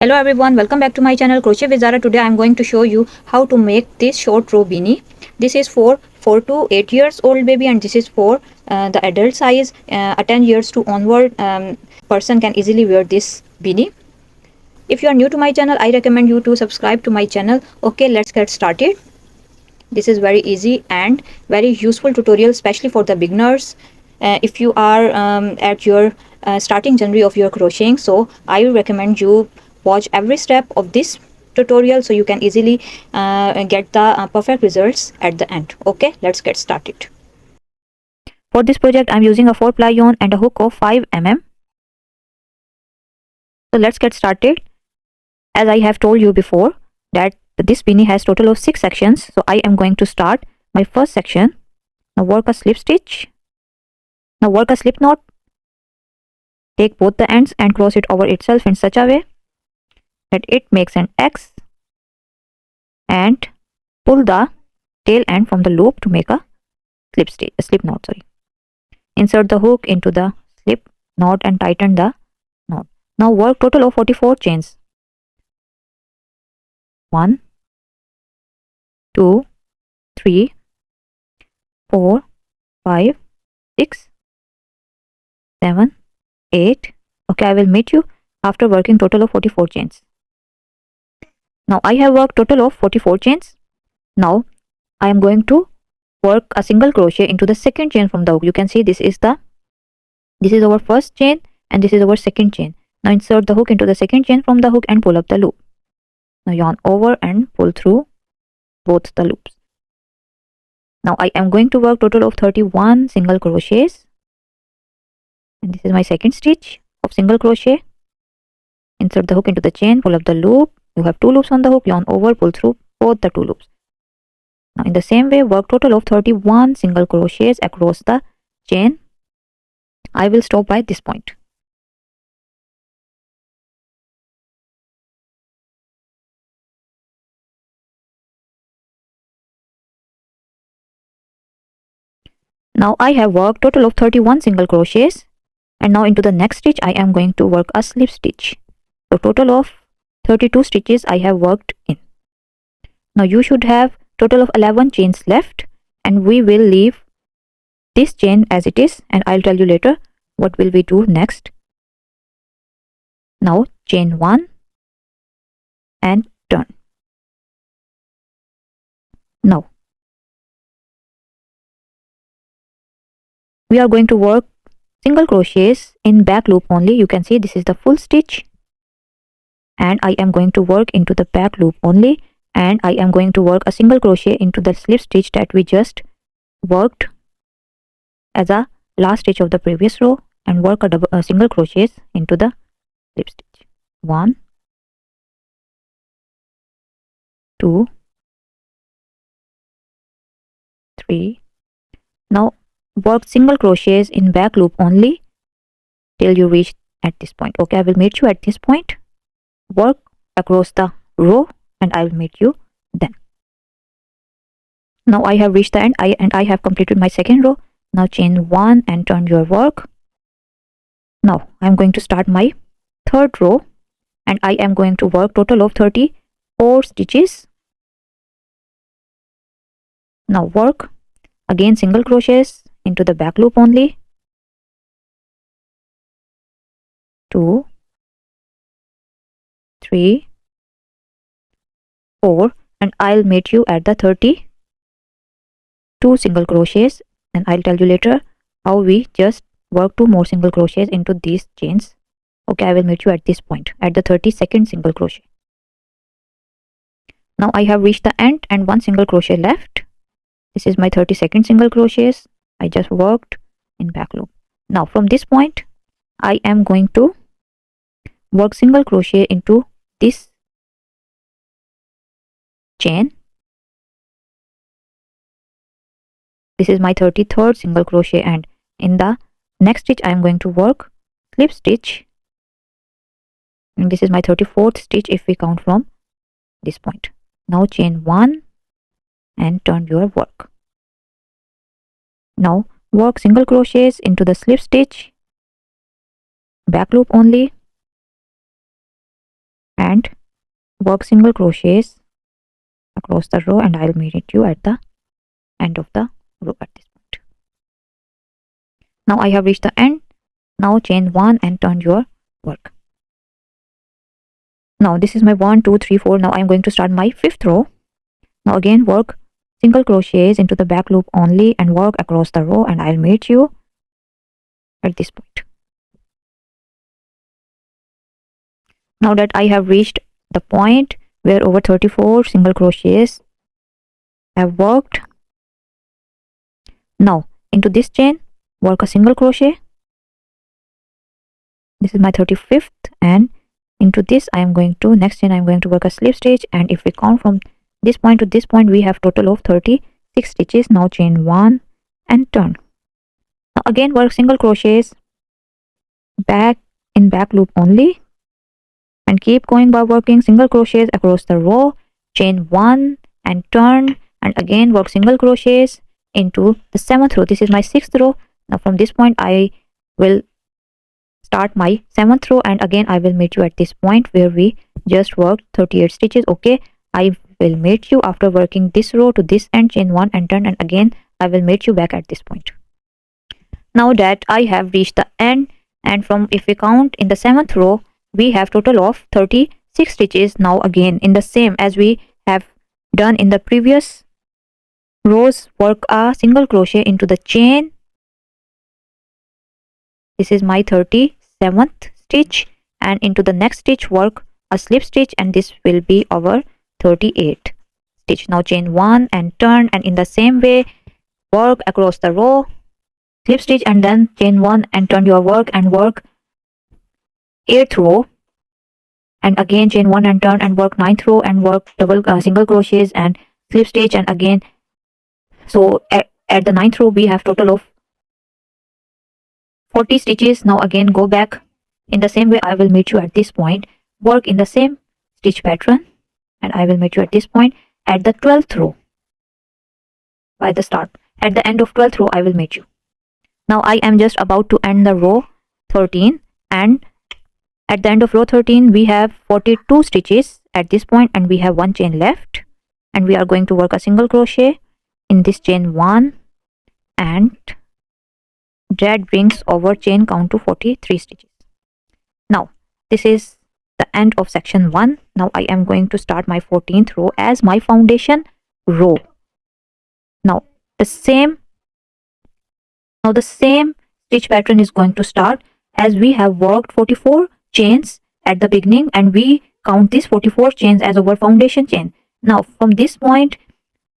Hello everyone, welcome back to my channel Crochet with Zahra. Today I am going to show you how to make this short row beanie. This is for 4 to 8 years old baby and this is for the adult size. A 10 years to onward person can easily wear this beanie. If you are new to my channel, I recommend you to subscribe to my channel. Okay, let's get started. This is very easy and very useful tutorial, especially for the beginners. If you are at your starting journey of your crocheting, so I recommend you watch every step of this tutorial so you can easily get the perfect results at the end. Okay, let's get started. For this project, I'm using a 4-ply yarn and a hook of 5 mm. So let's get started. As I have told you before that this beanie has total of 6 sections, so I am going to start my first section. Now work a slip stitch. Now work a slip knot. Take both the ends and cross it over itself in such a way that it makes an X, and pull the tail end from the loop to make a slip knot. Insert the hook into the slip knot and tighten the knot. Now work total of 44 chains. 1, 2, 3, 4, 5, 6, 7, 8. Okay, I will meet you after working total of 44 chains. Now I have worked total of 44 chains. Now I am going to work a single crochet into the second chain from the hook. You can see this is our first chain and this is our second chain. Now insert the hook into the second chain from the hook and pull up the loop. Now yarn over and pull through both the loops. Now I am going to work total of 31 single crochets, and this is my second stitch of single crochet. Insert the hook into the chain, pull up the loop. You have 2 loops on the hook, yarn over, pull through both the 2 loops. Now in the same way, work total of 31 single crochets across the chain. I will stop by this point. Now I have worked total of 31 single crochets, and now into the next stitch I am going to work a slip stitch. So total of 32 stitches I have worked in. Now you should have total of 11 chains left, and we will leave this chain as it is, and I'll tell you later what will we do next. Now chain 1 and turn. Now we are going to work single crochets in back loop only. You can see this is the full stitch, and I am going to work into the back loop only, and I am going to work a single crochet into the slip stitch that we just worked as a last stitch of the previous row, and work a single crochets into the slip stitch. 1, 2, 3. Now work single crochets in back loop only till you reach at this point. Okay, I will meet you at this point. Work across the row and I will meet you then. Now I have reached the end and I have completed my second row. Now chain 1 and turn your work. Now I am going to start my third row, and I am going to work total of 34 stitches. Now work again single crochets into the back loop only. 2, 3, 4, and I'll meet you at the 32 single crochets, and I'll tell you later how we just work 2 more single crochets into these chains. Okay, I will meet you at this point at the 32nd single crochet. Now I have reached the end and 1 single crochet left. This is my 32nd single crochets I just worked in back loop. Now from this point I am going to work single crochet into this chain. This is my 33rd single crochet, and in the next stitch I am going to work slip stitch, and this is my 34th stitch if we count from this point. Now chain 1 and turn your work. Now work single crochets into the slip stitch, back loop only, and work single crochets across the row, and I'll meet you at the end of the row at this point. Now I have reached the end. Now chain 1 and turn your work. Now this is my 1 2 3 4. Now I am going to start my 5th row. Now again work single crochets into the back loop only and work across the row, and I'll meet you at this point. Now that I have reached the point where over 34 single crochets have worked, now into this chain work a single crochet. This is my 35th, and into this I am going to next chain I am going to work a slip stitch, and if we count from this point to this point we have total of 36 stitches. Now chain 1 and turn. Now again work single crochets back in back loop only, and keep going by working single crochets across the row. Chain 1 and turn, and again work single crochets into the 7th row. This is my 6th row. Now from this point I will start my 7th row, and again I will meet you at this point where we just worked 38 stitches. Okay, I will meet you after working this row to this end. Chain 1 and turn, and again I will meet you back at this point. Now that I have reached the end, and from if we count in the 7th row we have total of 36 stitches. Now again in the same as we have done in the previous rows, work a single crochet into the chain. This is my 37th stitch, and into the next stitch work a slip stitch, and this will be our 38th stitch. Now chain 1 and turn, and in the same way work across the row, slip stitch, and then chain 1 and turn your work and work 8th row, and again chain 1 and turn and work 9th row and work double single crochets and slip stitch, and again so at the 9th row we have total of 40 stitches. Now again go back in the same way. I will meet you at this point, work in the same stitch pattern, and I will meet you at this point at the 12th row. By the start at the end of 12th row I will meet you. Now I am just about to end the row 13, and at the end of row 13 we have 42 stitches at this point, and we have one chain left, and we are going to work a single crochet in this chain 1, and that brings our chain count to 43 stitches. Now this is the end of section 1. Now I am going to start my 14th row as my foundation row. Now the same stitch pattern is going to start as we have worked 44 chains at the beginning, and we count these 44 chains as our foundation chain. Now from this point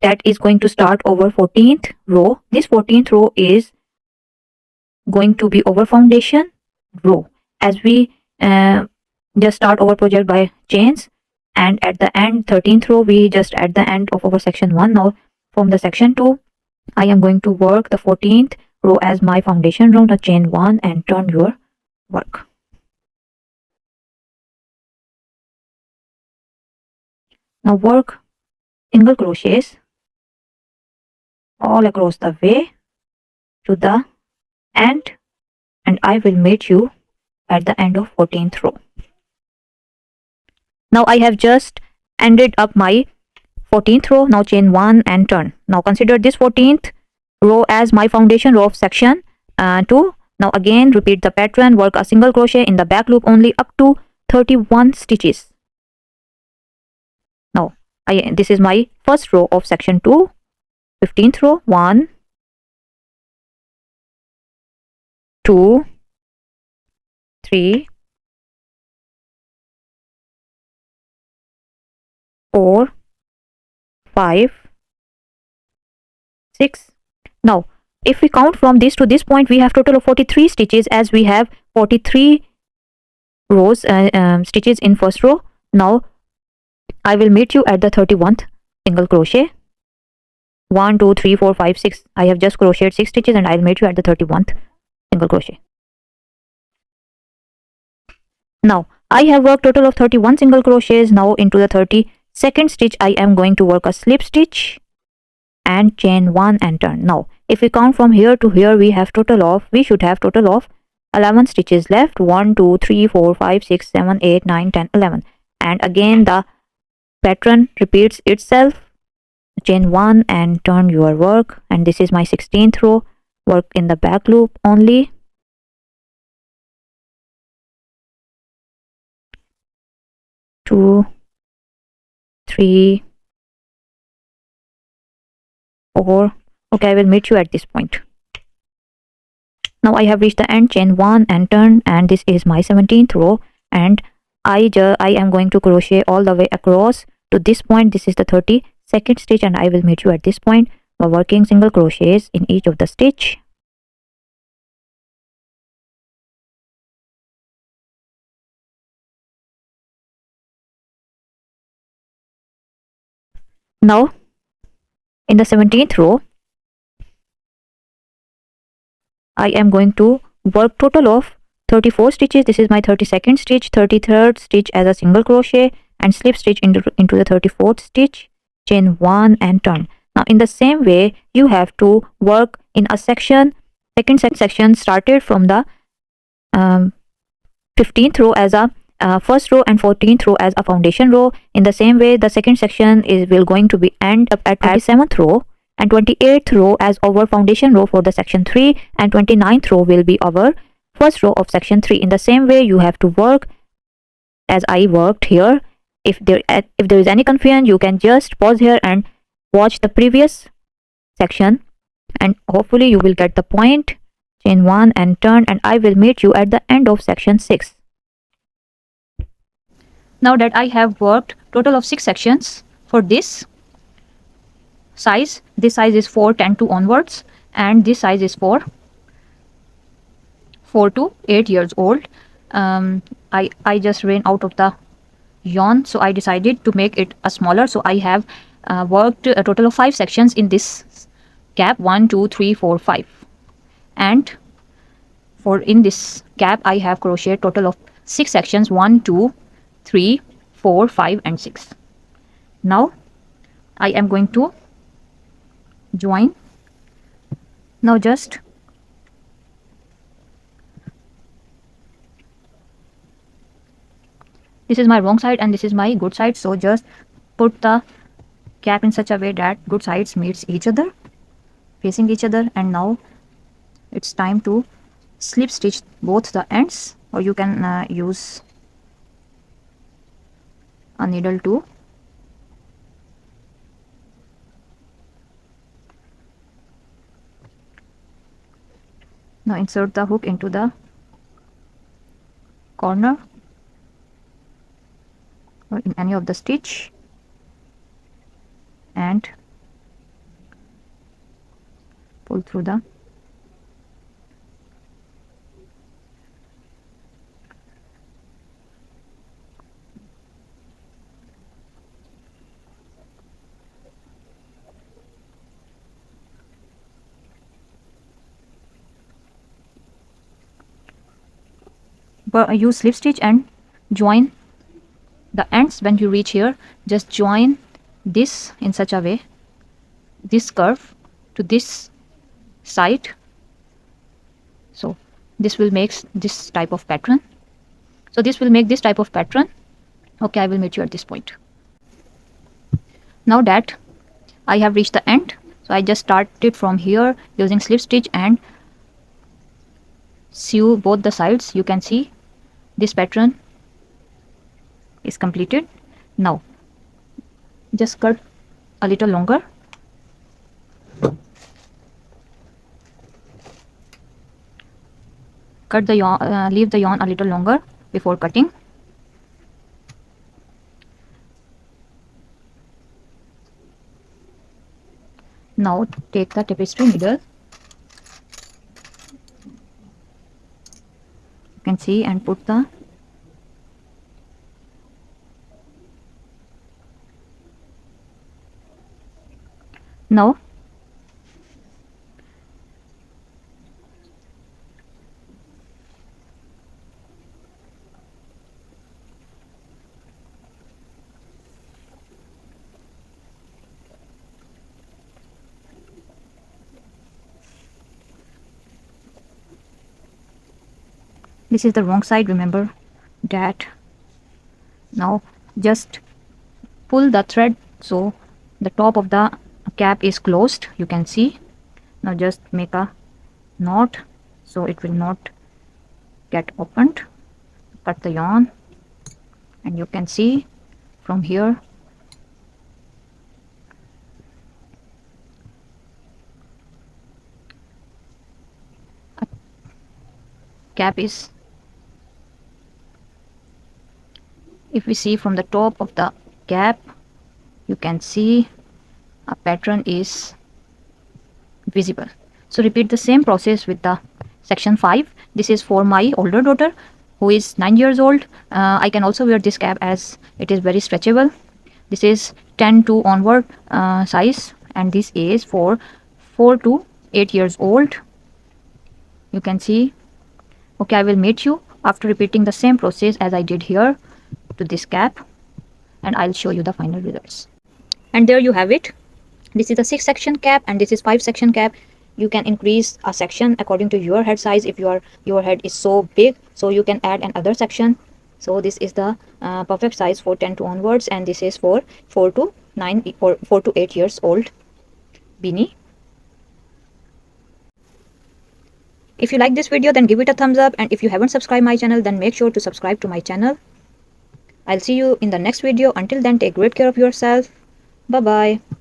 that is going to start our 14th row. This 14th row is going to be our foundation row, as we just start our project by chains, and at the end 13th row we just at the end of our section 1. Now from the section 2 I am going to work the 14th row as my foundation row. Now chain 1 and turn your work. Now work single crochets all across the way to the end, and I will meet you at the end of 14th row. Now I have just ended up my 14th row. Now chain 1 and turn. Now consider this 14th row as my foundation row of section 2. Now again repeat the pattern, work a single crochet in the back loop only up to 31 stitches. Now this is my first row of section 2, 15th row. 1 2 3 4 5 6. Now if we count from this to this point we have total of 43 stitches, as we have 43 rows stitches in first row. Now I will meet you at the 31st single crochet. 1 2 3 4 5 6. I have just crocheted 6 stitches, and I'll meet you at the 31st single crochet. Now I have worked total of 31 single crochets. Now into the 32nd stitch I am going to work a slip stitch and chain 1 and turn. Now if we count from here to here we should have total of 11 stitches left. 1 2 3 4 5 6 7 8 9 10 11. and again the pattern repeats itself. Chain 1 and turn your work, and this is my 16th row. Work in the back loop only. 2, 3, 4. Okay, I will meet you at this point. Now I have reached the end. Chain 1 and turn, and this is my 17th row, and I am going to crochet all the way across to this point. This is the 32nd stitch, and I will meet you at this point by working single crochets in each of the stitch. Now in the 17th row I am going to work total of 34 stitches. This is my 32nd stitch, 33rd stitch as a single crochet, and slip stitch into the 34th stitch, chain 1 and turn. Now in the same way you have to work in a section. Second section started from the 15th row as a first row and 14th row as a foundation row. In the same way the second section will going to be end up at 27th row, and 28th row as our foundation row for the section 3, and 29th row will be our first row of section 3. In the same way you have to work as I worked here. If there is any confusion, you can just pause here and watch the previous section, and hopefully you will get the point. Chain 1 and turn, and I will meet you at the end of section 6. Now that I have worked total of 6 sections for this size is for 10 to onwards, and this size is for 4 to 8 years old. I just ran out of the yarn, so I decided to make it a smaller. So I have worked a total of 5 sections in this gap, 1 2 3 4 5, and for in this gap I have crocheted total of 6 sections, 1 2 3 4 5 and 6. Now I am going to join. Now just this is my wrong side and this is my good side, so just put the gap in such a way that good sides meets each other, facing each other. And now it's time to slip stitch both the ends, or you can use a needle too. Now insert the hook into the corner or in any of the stitch, and pull through the use slip stitch and join the ends. When you reach here, just join this in such a way, this curve to this side, so this will make this type of pattern. Okay, I will meet you at this point. Now that I have reached the end, so I just started from here using slip stitch and sew both the sides. You can see this pattern is completed. Now just cut a little longer, cut the yarn, leave the yarn a little longer before cutting. Now take the tapestry needle, you can see, and put the now this is the wrong side, remember that. Now just pull the thread so the top of the cap is closed. You can see. Now just make a knot so it will not get opened. Cut the yarn, and you can see from here a cap is, if we see from the top of the cap, you can see a pattern is visible. So repeat the same process with the section 5. This is for my older daughter who is 9 years old. I can also wear this cap as it is very stretchable. This is 10 to onward size, and this is for 4 to 8 years old. You can see. Okay, I will meet you after repeating the same process as I did here to this cap, and I'll show you the final results. And there you have it. This is a 6 section cap and this is 5 section cap. You can increase a section according to your head size. If your head is so big, so you can add another section. So this is the perfect size for 10 to onwards, and this is for 4 to 9 or 4 to 8 years old beanie. If you like this video, then give it a thumbs up, and if you haven't subscribed my channel, then make sure to subscribe to my channel. I'll see you in the next video. Until then, take great care of yourself. Bye bye.